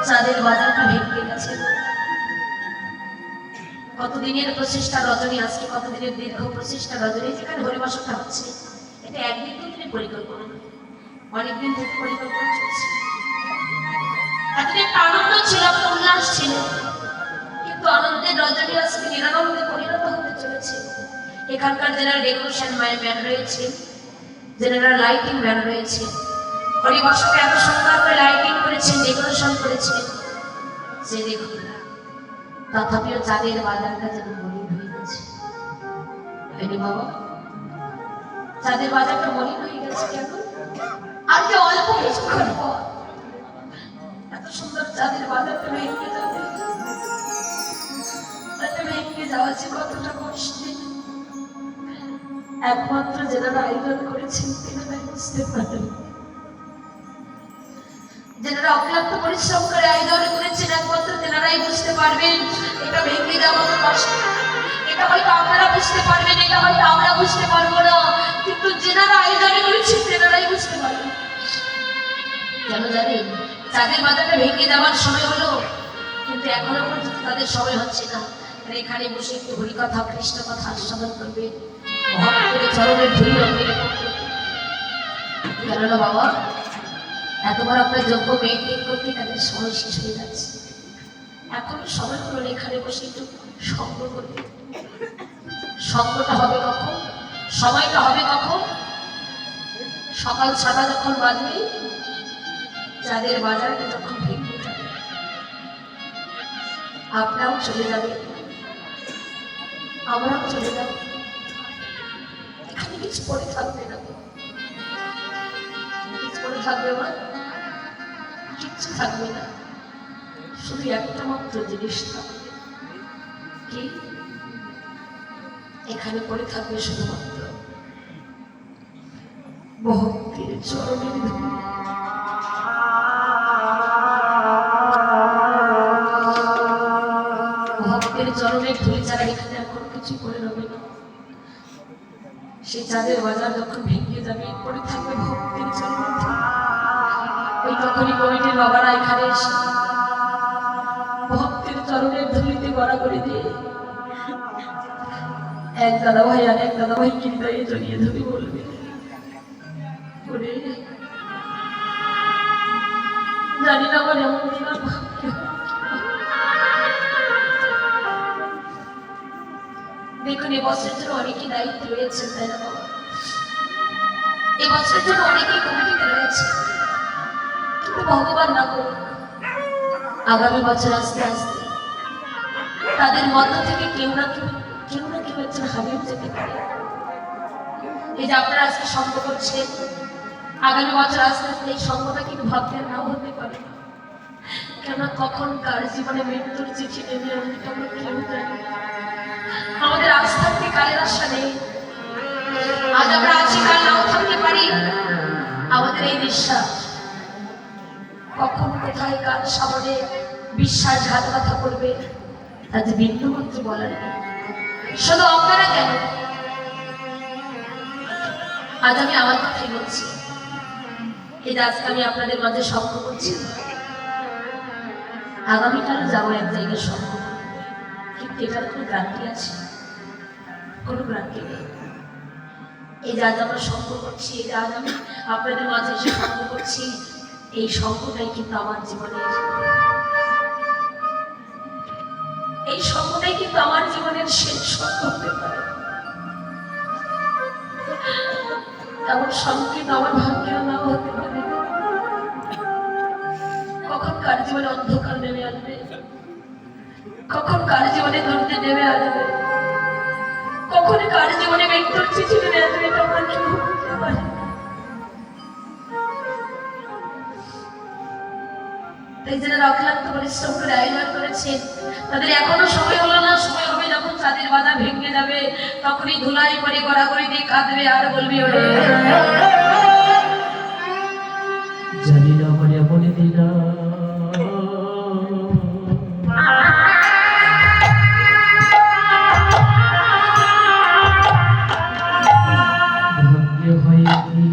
চাঁদের বাজারটা ভেঙে গেছে। কতদিনের প্রচেষ্টা রজনী, আজকে কতদিনের দীর্ঘ প্রচেষ্টা রজনী, যেখানে হরিবাসনটা হচ্ছে এটা একদিন দুদিনের পরিকল্পনা, অনেকদিন থেকে পরিকল্পনা চলছে। এতদিন একটা আনন্দ ছিল, একটা উল্লাস ছিল, কিন্তু আনন্দের রজনী আজকে নিরানন্দে পরিণত হতে চলেছে। এখানকার যারা ডেকোরেশন ম্যান রয়েছে, যারা লাইটিং ম্যান রয়েছে, হরিবাসকে এত সুন্দর করে লাইটিং করেছেন, ডেকোরেশন করেছেন, যে দেখুন তথাপিও চাঁদের বাজারটা যেন মলিন হয়ে গেছে। হয়নি বাবা? চাঁদের বাজারটা মলিন হয়ে গেছে কেন? আজকে অল্প কিছুক্ষণ পর এত সুন্দর চাঁদের বাজারটা ভেঙে যাবে। ভেঙে যাওয়া যে কতটা কষ্টে, একমাত্র যারা আয়োজন করেছেন তেনারাই বুঝতে পারেন। যারা অক্লান্ত পরিশ্রম করে আয়োজন করেছেন একমাত্র তেনারাই বুঝতে পারবেন এটা ভেঙে যাওয়া কষ্ট। এটা হয়তো আপনারা বুঝতে পারবেন, এটা হয়তো আমরা বুঝতে পারবো না, কিন্তু যারা আয়োজন করেছেন তেনারাই বুঝতে পারবেন। কেন জানেন? চাঁদের বাজারটা ভেঙে যাওয়ার সময় হলো, কিন্তু এখনো পর্যন্ত তাদের সময় হচ্ছে না। এখানে বসে একটু হরিকথা, কৃষ্ণ কথা আস্বাদন করবে, ভক্তের চরণের ধুলি রঙের। কেননা বাবা, এতবার আপনার যোগ্য মেনটেন করতে তাদের সময় শেষ হয়ে যাচ্ছে। এখনো সময় হলো এখানে বসে একটু সঙ্গ করবে। সঙ্গটা হবে কখন? সময়টা হবে কখন? সকাল ৬টা যখন বাজবে, চাঁদের বাজারটা যখন ভেঙে যাবে, আপনারাও চলে যাবে, আমরাও চলে যাব। এখানে কিছু পরে থাকবে না, কিছু পরে থাকবে না, কিচ্ছু থাকবে না, শুধু একটা মাত্র জিনিস থাকবে। কি? এখানে পড়ে থাকবে শুধুমাত্র ভক্তির চরণের ধুলি। ভক্তের চরণের ধুলি ছাড়া এখানে আর কোনো কিছু করে রবে না। সেই চাঁদের বাজার যখন ভেঙে যাবে, পড়ে থাকবে ভক্তির চরণের ধুলি। ওই তখনই কমিটির বাবারা এখানে এসে ভক্তের চরণের ধুলিতে গড়াগড়ি দিয়ে এক দাদা ভাই আর এক দাদা ভাই হৃদয়ে জড়িয়ে ধরে বলবে, জানি না আমার এমন দেখুন, এবছরের জন্য অনেকেই দায়িত্ব রয়েছে, তাই না বাবা? এবছরের জন্য অনেকেই কমিটিতে রয়েছে, কিন্তু ভগবান না করুন আগামী বছর আস্তে আস্তে তাদের মধ্য থেকে কেউ না কেউ একজন হারিয়ে যেতে পারে। এই যে আপনারা আজকে সঙ্গ করছেন, আগামী বছর আস্তে আস্তে এই সঙ্গটা কিন্তু ভাবতে নাও হতে পারে। কেন কখন কার জীবনে মৃত্যুর চিঠি নেমে আসবে আমরা কেউ জানি। আমাদের আজ থাকতে কালের আশা নেই। আজ আমরা আছি, কাল নাও থাকতে পারি। আমাদের এই বিশ্বাস কখন কোথায় কার সামনে বিশ্বাসঘাতকতা করবে তা যে বিন্দুমাত্র বলার নেই। শুধু আপনারা কেন, আজ আমি আমার কথাই বলছি। এই যে আজকে আমি আপনাদের মাঝে সঙ্গ করছি, আগামীকাল যাবো এক জায়গায় সঙ্গ, কিন্তু এটার কোনো গ্যারান্টি আছে? কোনো গ্যারান্টি নেই। এই যে আজ আমরা সঙ্গ করছি, এই যে আজ আমি আপনাদের মাঝে এসে সঙ্গ করছি, এই সঙ্গটাই কিন্তু আমার জীবনের, এই সঙ্গটাই কিন্তু আমার জীবনের শেষ সঙ্গ হতে পারে। এমন সঙ্গ কিন্তু আমার ভাগ্যেও নাও হতে পারে। কখন কার জীবনে অন্ধকার নেমে আসবে, কখন কার জীবনে দুর্দে নেমে আসবে, কখন কার জীবনে মৃত্যুর চিঠি নেমে আসবে, এটা আমরা কেউ বুঝতে পারি। তাই যারা অক্লান্ত পরিশ্রম করে আয়োজন করেছেন তাদের এখনো সময় হলো না। সময় হবে যখন চাঁদের বাজার ভেঙে যাবে, তখনই ধুলাই পরে গড়াগড়ি দিয়ে কাঁদবে আর বলবি, ওরে জানি না আমার এমন দিন ভাগ্য হয়নি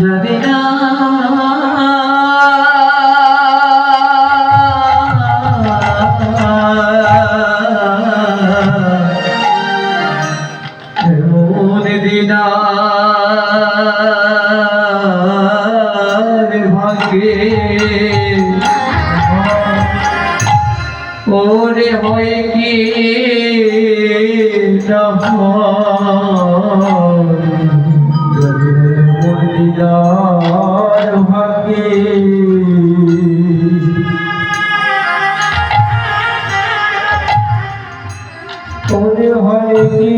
যদি দিনা ভাগে ওরে হয় কি দিদার ভাগে ওরে হয় কি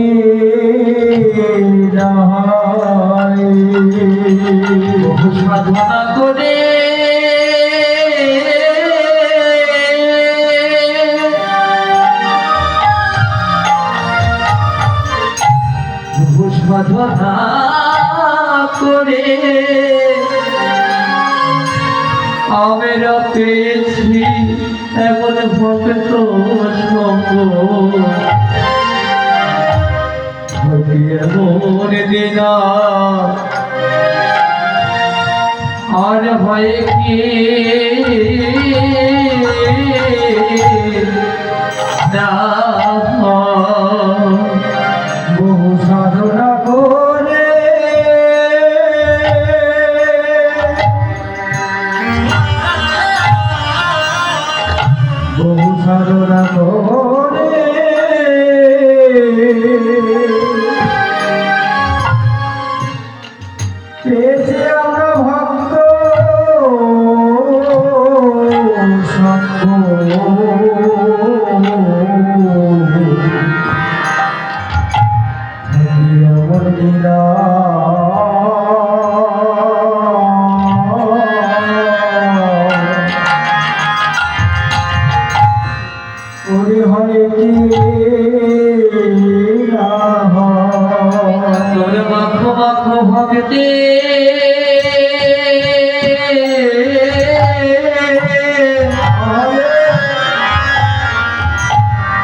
সাধনা করে সাধনা করে আমরা পেয়েছি এমন ভক্ত সঙ্গ এমন দিনা আর ভয় কি না বহু সাধনা করে বহু সাধনা করে পেয়েছি আমরা ভক্ত সঙ্গ ওরে হয় কি তোর মাখ মাখ ভক্তি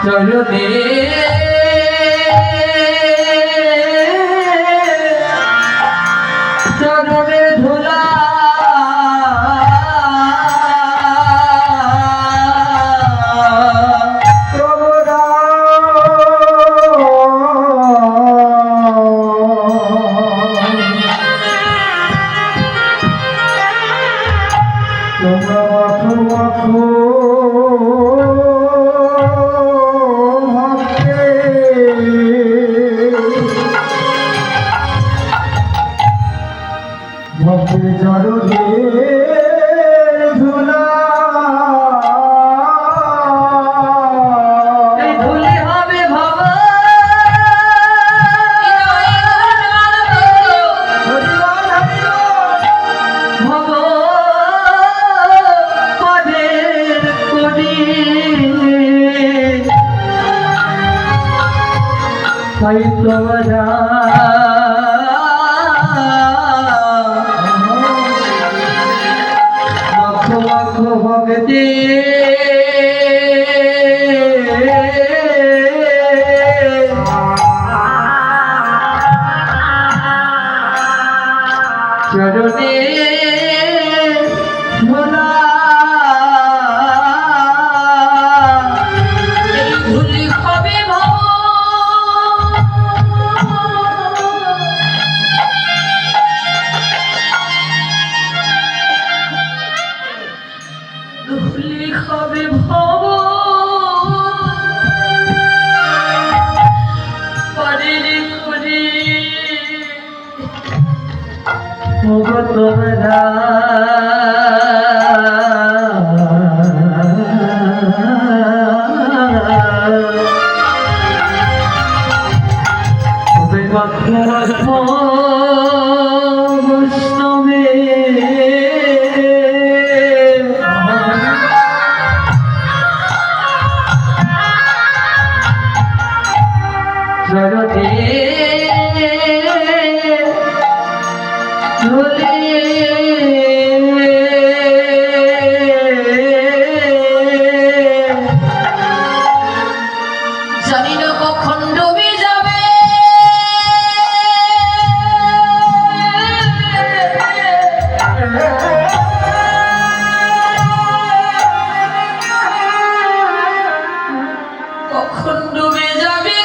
চরণে চরণে ধুলা তোমরা মাখো মাখো ভক্তের চরণে ধুলা ধুলি হবে ভবা তাই তোমরা মাখো মাখো ভক্তি চরণে ধুলা ধুলি হবে ধুলি হবে ভব পরের করি তোমরা বৈষ্ণবে জগতে ধুলে কখন ডুবে যাবে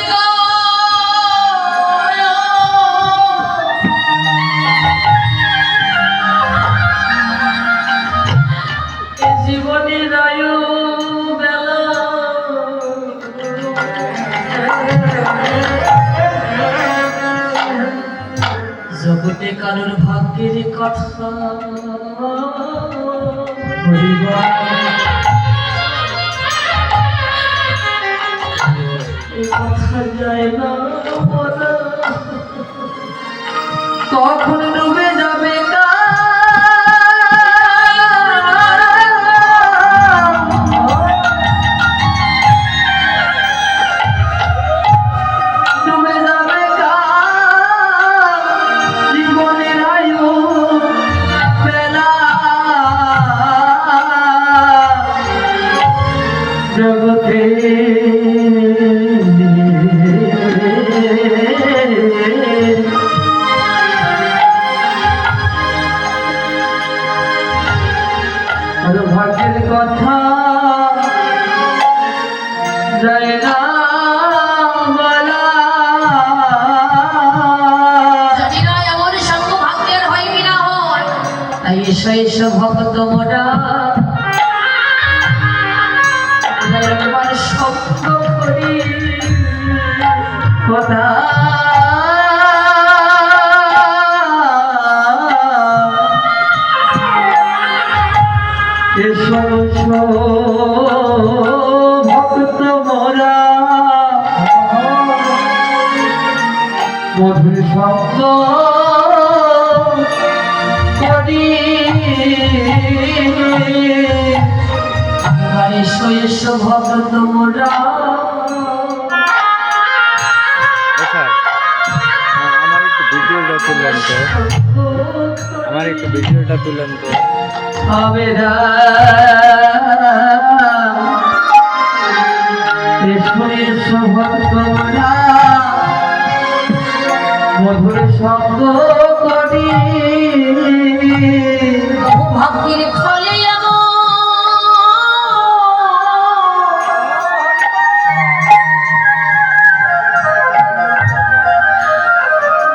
জীবনের আয়ু বেলা জগতে কারোর ভাগ্যের কথা এ কথা যায় না বলা। কখন ডুবে যাবে ডুবে যাবে জীবনের আয়ু বেলা জগতে ভাগ্যের কথা যায় না বলা। জানি না এমন সঙ্গ ভাগ্যের হইবি না হয়, তাই এসো এসো ভক্ত মোরা একবার স্বপ্ন করি কথা এসো এসো ভক্ত মোরা মধুর শব্দ করি একবার এসো এসো ভক্ত মোরা। আমার একটু ভিডিওটা তুললেন তো, আমার একটু ভিডিওটা তুললেন তো। আবেদা এসো এসো ভক্ত মোরা মধুর শব্দ করি ভাগ্যের ফলে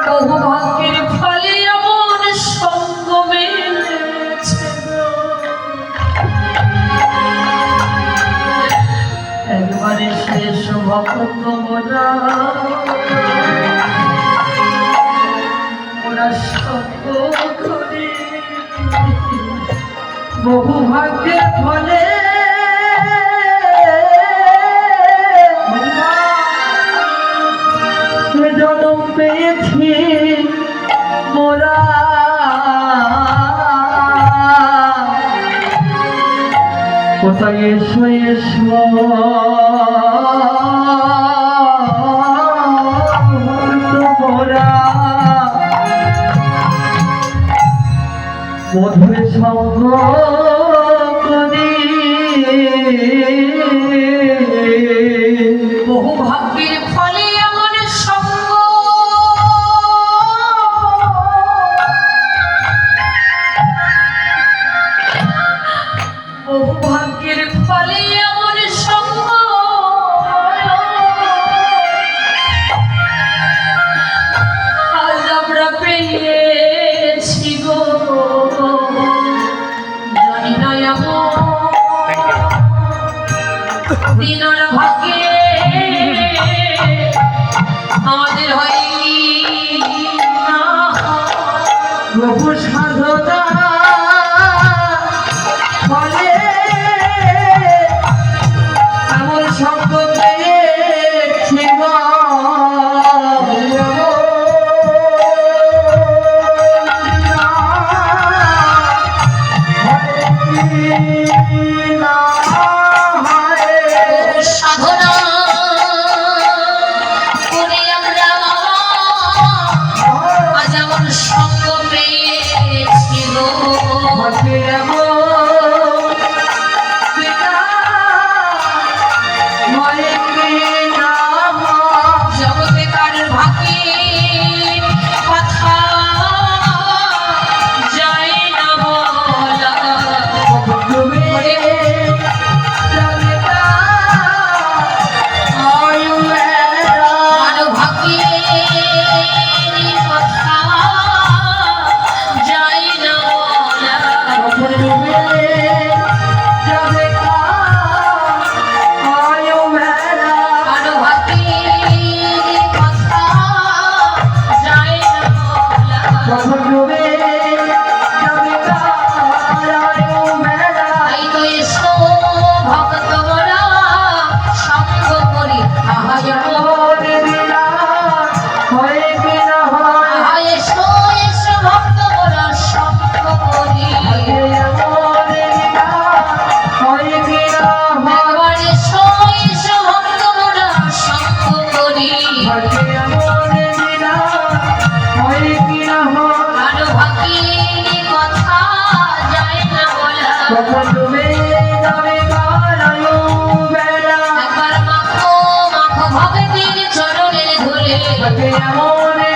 বহু ভাগ্যের ফলে এমন সঙ্গ মিলেছে একবারে শেষ ভক্ত মোরা ওরা সঙ্গ করে বহু ভাগ্যের ফলে জন্ম পেয়েছি মোরা কোথায় এসো এসো মোরা মধুর সঙ্গ করি বহু ভাগ্যের ফলে এমন সঙ্গ বহু ভাগ্যের ফলে এমন সঙ্গ আজ আমরা পেয়েছি গো জানি না এমন দিনার ভাগ্যে আমাদের হয় না প্রভু সাধনা ফলে এমন শব্দ পেয়েছি গো। সাধনা করে আমরা আজ এমন সঙ্গ পেয়েছি গো জগতে কার ভাগ্যে কথা যায় না ডুবে যাবে আয়ু মেলা আরো ভাতির কথা যায় না বলা। যখন ডুবে যাবে আয়ু মেলা তাই তো এসো ভক্ত মোরা সঙ্গ করি আহায় মনে বিনা হয় কি না হয় আহায় এসো এসো ভক্ত মোরা সঙ্গ করি মনে বিনা হয় কি না হয় একবার এসো এসো ভক্ত মোরা সঙ্গ করি মনে বিনা হয় কি না হয় আরো ভাতির কথা যায় না বলা। তখন ডুবে যাবে আয়ু মেলা একবার মাখো মাখো ভক্তের চরণের ধুলে মনে